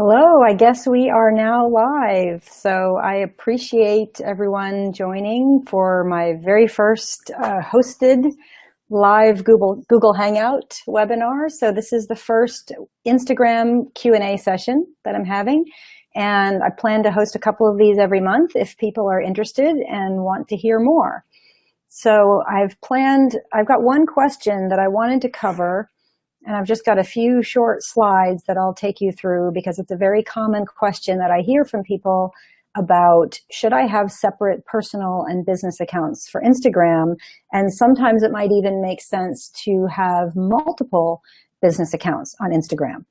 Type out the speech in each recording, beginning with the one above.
Hello, I guess we are now live. So I appreciate everyone joining for my very first hosted live Google Hangout webinar. So this is the first Instagram Q&A session that I'm having. And I plan to host a couple of these every month if people are interested and want to hear more. So I've got one question that I wanted to cover, and I've just got a few short slides that I'll take you through because it's a very common question that I hear from people about, should I have separate personal and business accounts for Instagram? And sometimes it might even make sense to have multiple business accounts on Instagram.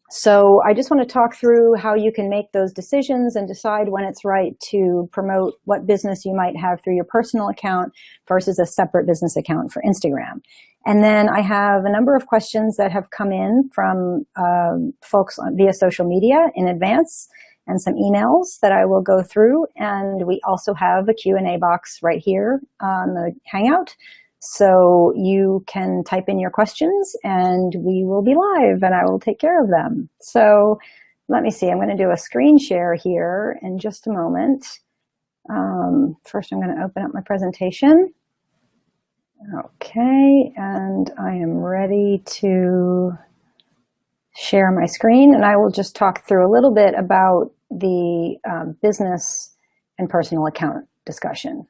So I just want to talk through how you can make those decisions and decide when it's right to promote what business you might have through your personal account versus a separate business account for Instagram. And then I have a number of questions that have come in from folks via social media in advance and some emails that I will go through. And we also have a Q&A box right here on the Hangout. So you can type in your questions and we will be live and I will take care of them. So let me see, I'm going to do a screen share here in just a moment. First I'm going to open up my presentation. Okay, and I am ready to share my screen, and I will just talk through a little bit about the business and personal account discussion.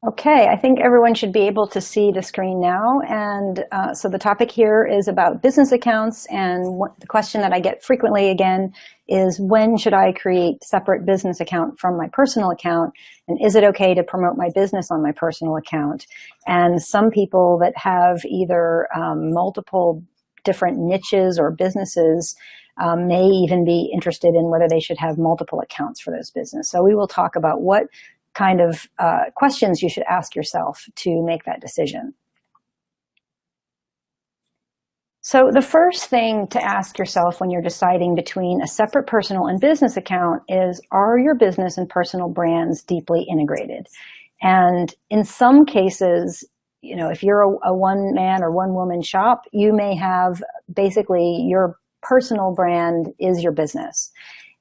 Okay, I think everyone should be able to see the screen now. And so the topic here is about business accounts. And the question that I get frequently again is, when should I create separate business account from my personal account? And is it okay to promote my business on my personal account? And some people that have either multiple different niches or businesses may even be interested in whether they should have multiple accounts for those business. So we will talk about what kind of questions you should ask yourself to make that decision. So the first thing to ask yourself when you're deciding between a separate personal and business account is, are your business and personal brands deeply integrated? And in some cases, you know, if you're a one-man or one-woman shop, you may have basically your personal brand is your business.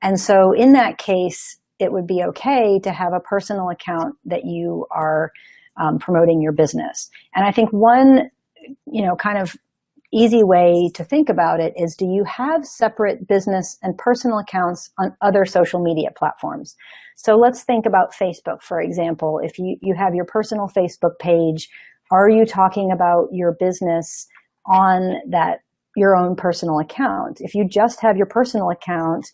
And so in that case, it would be okay to have a personal account that you are promoting your business. And I think one, kind of easy way to think about it is, do you have separate business and personal accounts on other social media platforms? So let's think about Facebook, for example. If you have your personal Facebook page, are you talking about your business on your own personal account? If you just have your personal account,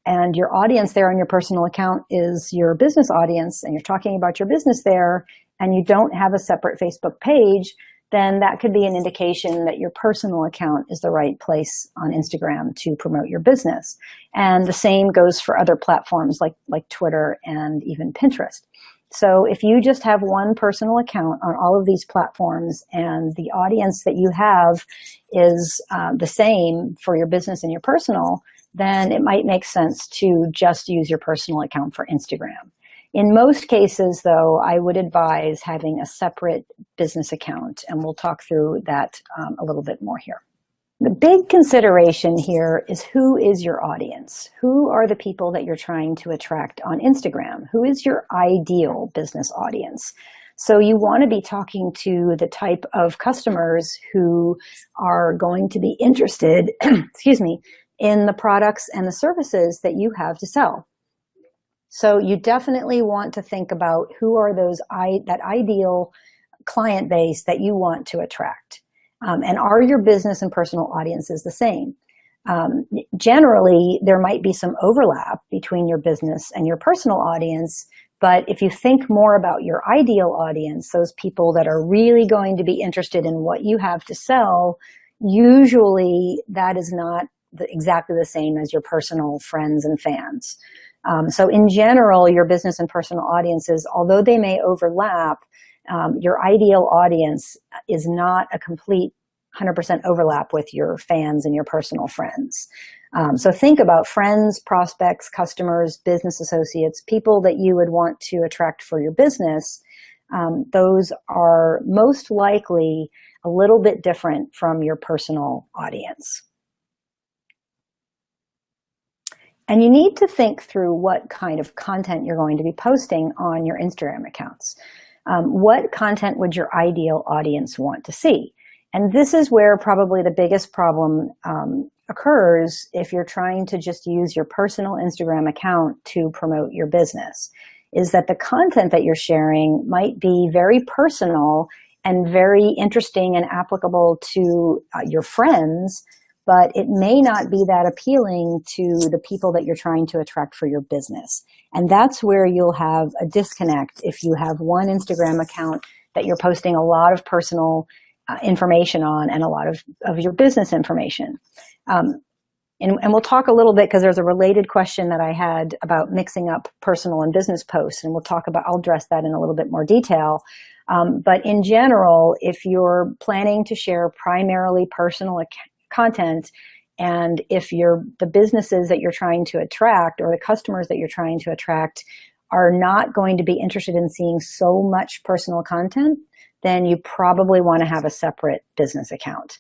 and your audience there on your personal account is your business audience, and you're talking about your business there, and you don't have a separate Facebook page, then that could be an indication that your personal account is the right place on Instagram to promote your business. And the same goes for other platforms like Twitter and even Pinterest. So if you just have one personal account on all of these platforms and the audience that you have is the same for your business and your personal, then it might make sense to just use your personal account for Instagram. In most cases, though, I would advise having a separate business account, and we'll talk through that a little bit more here. The big consideration here is, who is your audience? Who are the people that you're trying to attract on Instagram? Who is your ideal business audience? So you want to be talking to the type of customers who are going to be interested, excuse me, in the products and the services that you have to sell. So you definitely want to think about who are that ideal client base that you want to attract. And are your business and personal audiences the same? Generally, there might be some overlap between your business and your personal audience, but if you think more about your ideal audience, those people that are really going to be interested in what you have to sell, usually that is not exactly the same as your personal friends and fans. So in general, your business and personal audiences, although they may overlap, your ideal audience is not a complete 100% overlap with your fans and your personal friends. So think about friends, prospects, customers, business associates, people that you would want to attract for your business. Those are most likely a little bit different from your personal audience. And you need to think through what kind of content you're going to be posting on your Instagram accounts. What content would your ideal audience want to see? And this is where probably the biggest problem occurs if you're trying to just use your personal Instagram account to promote your business, is that the content that you're sharing might be very personal and very interesting and applicable to your friends, but it may not be that appealing to the people that you're trying to attract for your business. And that's where you'll have a disconnect if you have one Instagram account that you're posting a lot of personal information on and a lot of your business information. And we'll talk a little bit, because there's a related question that I had about mixing up personal and business posts, and I'll address that in a little bit more detail. But in general, if you're planning to share primarily personal content, and if the businesses that you're trying to attract or the customers that you're trying to attract are not going to be interested in seeing so much personal content, then you probably want to have a separate business account.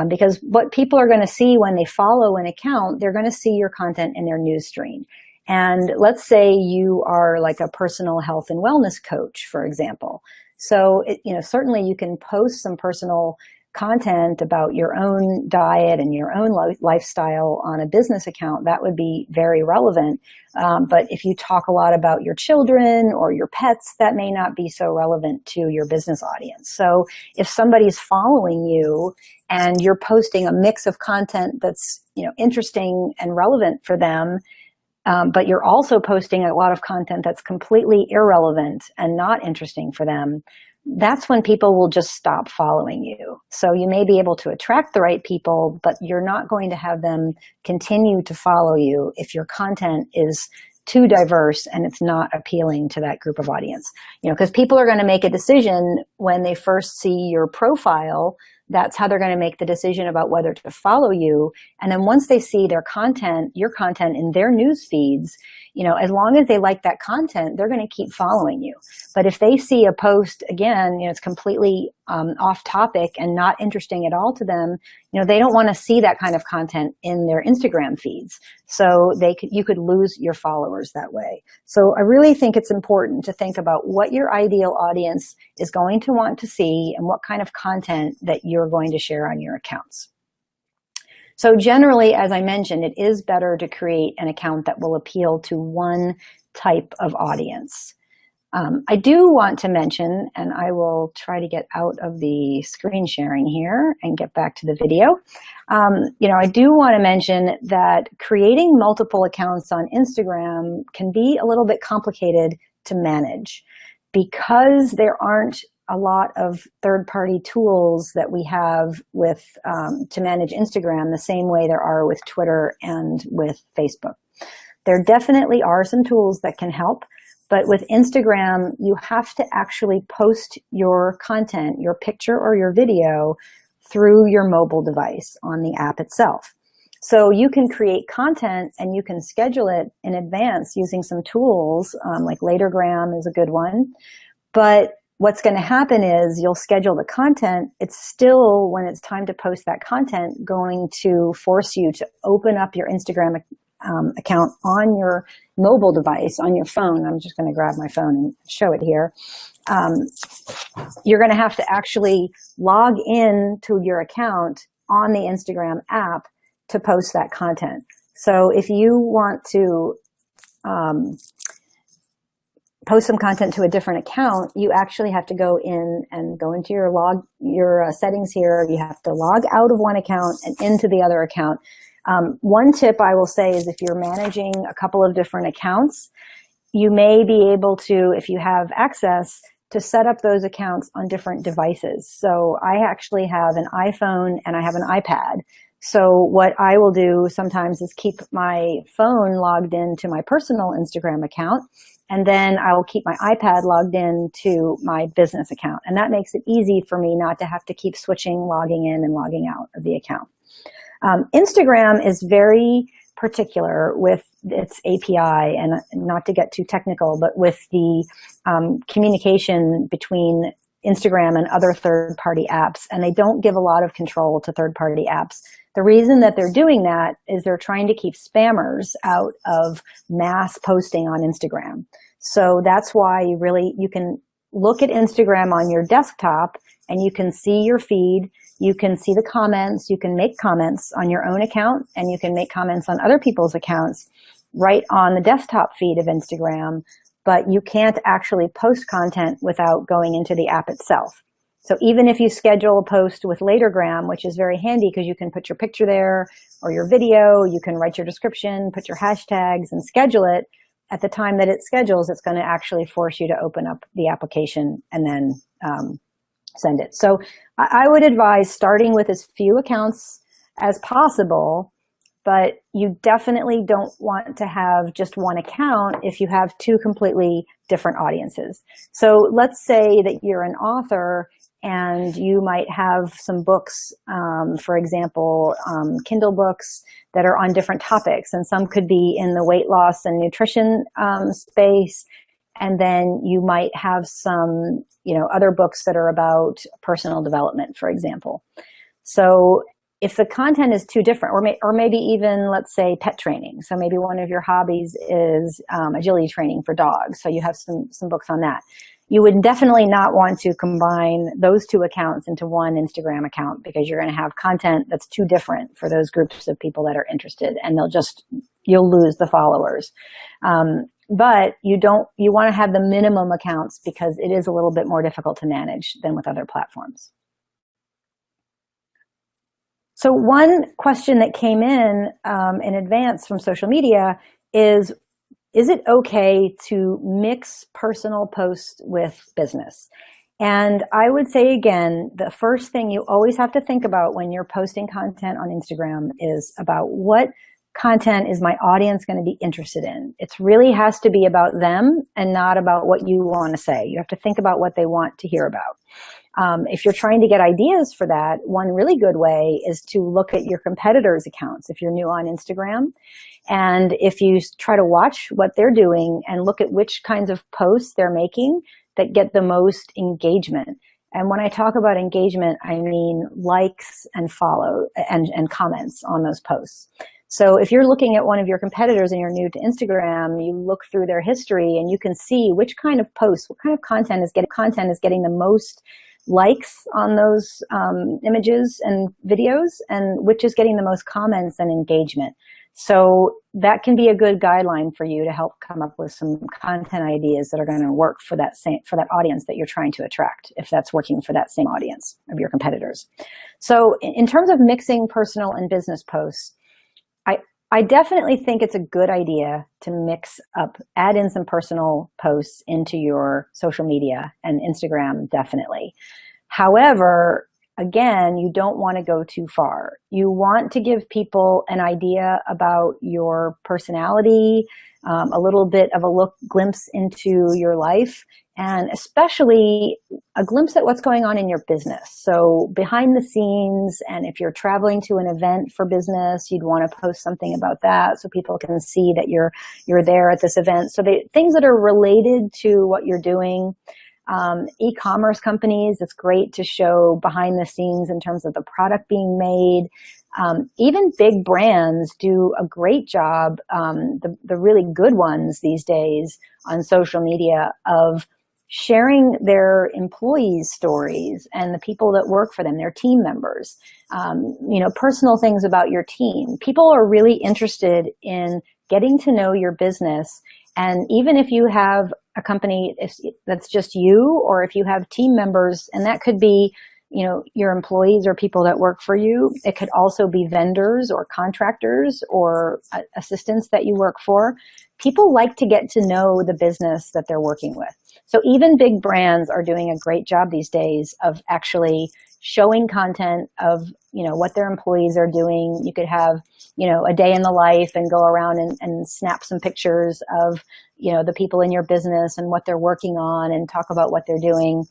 Because what people are going to see when they follow an account, they're going to see your content in their news stream. And let's say you are like a personal health and wellness coach, for example. So, certainly you can post some personal content about your own diet and your own lifestyle on a business account. That would be very relevant. But if you talk a lot about your children or your pets, that may not be so relevant to your business audience. So if somebody's following you and you're posting a mix of content that's, interesting and relevant for them, but you're also posting a lot of content that's completely irrelevant and not interesting for them, that's when people will just stop following you. So you may be able to attract the right people, but you're not going to have them continue to follow you if your content is too diverse and it's not appealing to that group of audience. Because people are going to make a decision when they first see your profile. That's how they're going to make the decision about whether to follow you. And then once they see your content in their news feeds, as long as they like that content, they're going to keep following you. But if they see a post, again, it's completely off topic and not interesting at all to them, they don't want to see that kind of content in their Instagram feeds. So you could lose your followers that way. So I really think it's important to think about what your ideal audience is going to want to see and what kind of content that you're going to share on your accounts. So generally, as I mentioned, it is better to create an account that will appeal to one type of audience. I do want to mention, and I will try to get out of the screen sharing here and get back to the video. I do want to mention that creating multiple accounts on Instagram can be a little bit complicated to manage, because there aren't a lot of third-party tools that we have to manage Instagram the same way there are with Twitter and with Facebook. There definitely are some tools that can help, but with Instagram, you have to actually post your content, your picture or your video, through your mobile device on the app itself. So you can create content and you can schedule it in advance using some tools, like Latergram is a good one. But what's going to happen is you'll schedule the content. It's still, when it's time to post that content, going to force you to open up your Instagram account on your mobile device, on your phone. I'm just going to grab my phone and show it here. You're going to have to actually log in to your account on the Instagram app to post that content. So if you want to post some content to a different account, you actually have to go in and go into your settings here. You have to log out of one account and into the other account. One tip I will say is if you're managing a couple of different accounts, you may be able to, if you have access, to set up those accounts on different devices. So I actually have an iPhone and I have an iPad. So what I will do sometimes is keep my phone logged into my personal Instagram account, and then I will keep my iPad logged in to my business account. And that makes it easy for me not to have to keep switching, logging in and logging out of the account. Instagram is very particular with its API, and not to get too technical, but with the communication between Instagram and other third-party apps, and they don't give a lot of control to third-party apps. The reason that they're doing that is they're trying to keep spammers out of mass posting on Instagram. So that's why you can look at Instagram on your desktop and you can see your feed, you can see the comments, you can make comments on your own account, and you can make comments on other people's accounts right on the desktop feed of Instagram, but you can't actually post content without going into the app itself. So even if you schedule a post with Latergram, which is very handy because you can put your picture there or your video, you can write your description, put your hashtags and schedule it, at the time that it schedules, it's going to actually force you to open up the application and then send it. So I would advise starting with as few accounts as possible, but you definitely don't want to have just one account if you have two completely different audiences. So let's say that you're an author and you might have some books, for example, Kindle books that are on different topics, and some could be in the weight loss and nutrition space, and then you might have some, other books that are about personal development, for example. So if the content is too different, or maybe even, let's say, pet training. So maybe one of your hobbies is agility training for dogs, so you have some books on that. You would definitely not want to combine those two accounts into one Instagram account, because you're going to have content that's too different for those groups of people that are interested, and you'll lose the followers. But you want to have the minimum accounts because it is a little bit more difficult to manage than with other platforms. So one question that came in advance from social media is it okay to mix personal posts with business? And I would say, again, the first thing you always have to think about when you're posting content on Instagram is about what content is my audience going to be interested in. It really has to be about them and not about what you want to say. You have to think about what they want to hear about. If you're trying to get ideas for that, one really good way is to look at your competitors' accounts if you're new on Instagram. And if you try to watch what they're doing and look at which kinds of posts they're making that get the most engagement. And when I talk about engagement, I mean likes and follow and comments on those posts. So if you're looking at one of your competitors and you're new to Instagram, you look through their history and you can see which kind of posts, what kind of content is getting the most likes on those images and videos, and which is getting the most comments and engagement. So that can be a good guideline for you to help come up with some content ideas that are going to work for that audience that you're trying to attract, if that's working for that same audience of your competitors. So in terms of mixing personal and business posts, I definitely think it's a good idea to add in some personal posts into your social media, and Instagram definitely. However, again, you don't want to go too far. You want to give people an idea about your personality, a little bit of a glimpse into your life, and especially a glimpse at what's going on in your business. So behind the scenes, and if you're traveling to an event for business, you'd want to post something about that so people can see that you're there at this event. So things that are related to what you're doing. E-commerce companies, it's great to show behind the scenes in terms of the product being made. Even big brands do a great job, the really good ones these days on social media, of sharing their employees' stories and the people that work for them, their team members, personal things about your team. People are really interested in getting to know your business. And even if you have a company that's just you, or if you have team members, and that could be, your employees or people that work for you. It could also be vendors or contractors or assistants that you work for. People like to get to know the business that they're working with. So even big brands are doing a great job these days of actually showing content of, what their employees are doing. You could have, a day in the life and go around and snap some pictures of, the people in your business and what they're working on and talk about what they're doing.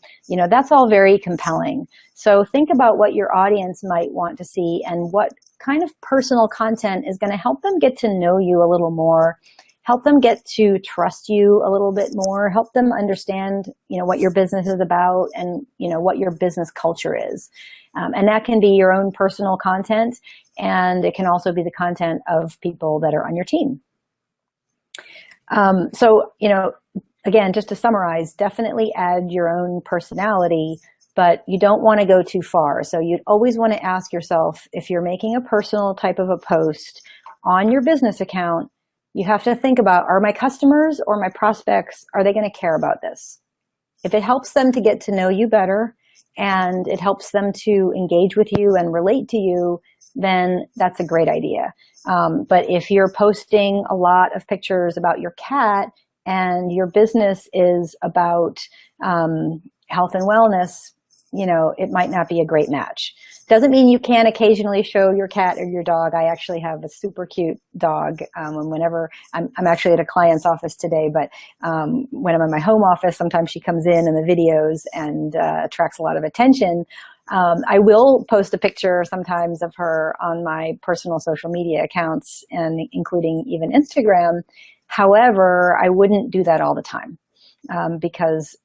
That's all very compelling. So think about what your audience might want to see and what kind of personal content is going to help them get to know you a little more help them get to trust you a little bit more, help them understand, what your business is about and, what your business culture is. And that can be your own personal content, and it can also be the content of people that are on your team. So, again, just to summarize, definitely add your own personality, but you don't want to go too far. So you'd always want to ask yourself, if you're making a personal type of a post on your business account, you have to think about, are my customers or my prospects, are they going to care about this? If it helps them to get to know you better and it helps them to engage with you and relate to you, then that's a great idea. But if you're posting a lot of pictures about your cat and your business is about health and wellness, it might not be a great match. Doesn't mean you can't occasionally show your cat or your dog. I actually have a super cute dog. And whenever I'm actually at a client's office today, but when I'm in my home office, sometimes she comes in the videos and attracts a lot of attention. I will post a picture sometimes of her on my personal social media accounts, and including even Instagram. However, I wouldn't do that all the time because,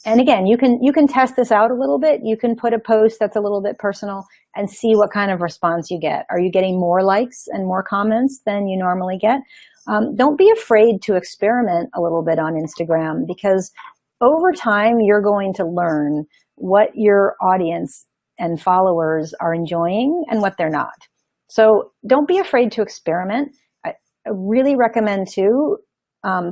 and again, you can test this out a little bit. You can put a post that's a little bit personal and see what kind of response you get. Are you getting more likes and more comments than you normally get? Don't be afraid to experiment a little bit on Instagram, because over time you're going to learn what your audience and followers are enjoying and what they're not. So don't be afraid to experiment. I really recommend too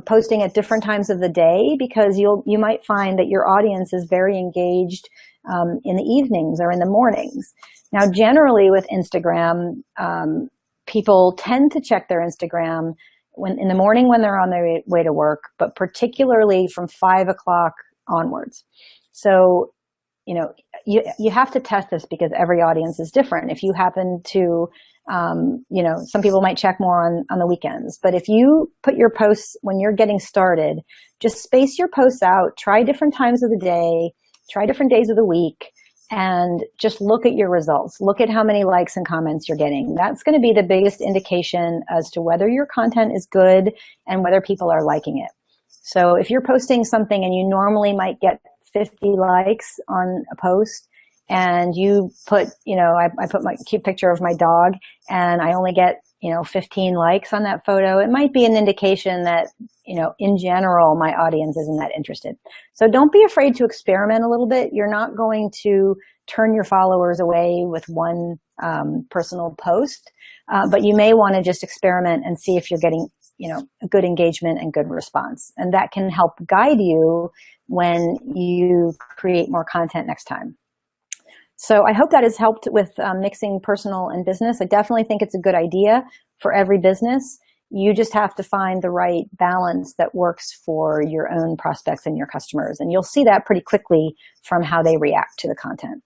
posting at different times of the day, because you might find that your audience is very engaged in the evenings or in the mornings. Now, generally with Instagram, people tend to check their Instagram in the morning when they're on their way to work, but particularly from 5 o'clock onwards. So, you have to test this because every audience is different. If you happen to some people might check more on the weekends, but if you put your posts when you're getting started, just space your posts out, try different times of the day, try different days of the week, and just look at your results. Look at how many likes and comments you're getting. That's going to be the biggest indication as to whether your content is good and whether people are liking it. So if you're posting something and you normally might get 50 likes on a post, and you put, I put my cute picture of my dog and I only get, 15 likes on that photo, it might be an indication that, in general, my audience isn't that interested. So don't be afraid to experiment a little bit. You're not going to turn your followers away with one personal post, but you may want to just experiment and see if you're getting, a good engagement and good response. And that can help guide you when you create more content next time. So I hope that has helped with mixing personal and business. I definitely think it's a good idea for every business. You just have to find the right balance that works for your own prospects and your customers. And you'll see that pretty quickly from how they react to the content.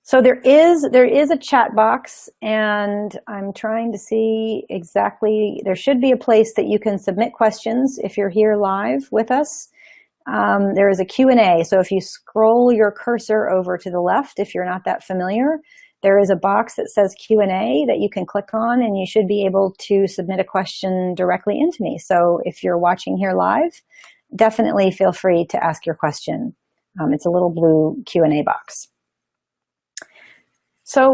So there is a chat box, and I'm trying to see exactly, there should be a place that you can submit questions if you're here live with us. There is a Q&A. So if you scroll your cursor over to the left, if you're not that familiar, there is a box that says Q&A that you can click on, and you should be able to submit a question directly into me. So if you're watching here live, definitely feel free to ask your question. It's a little blue Q&A box. So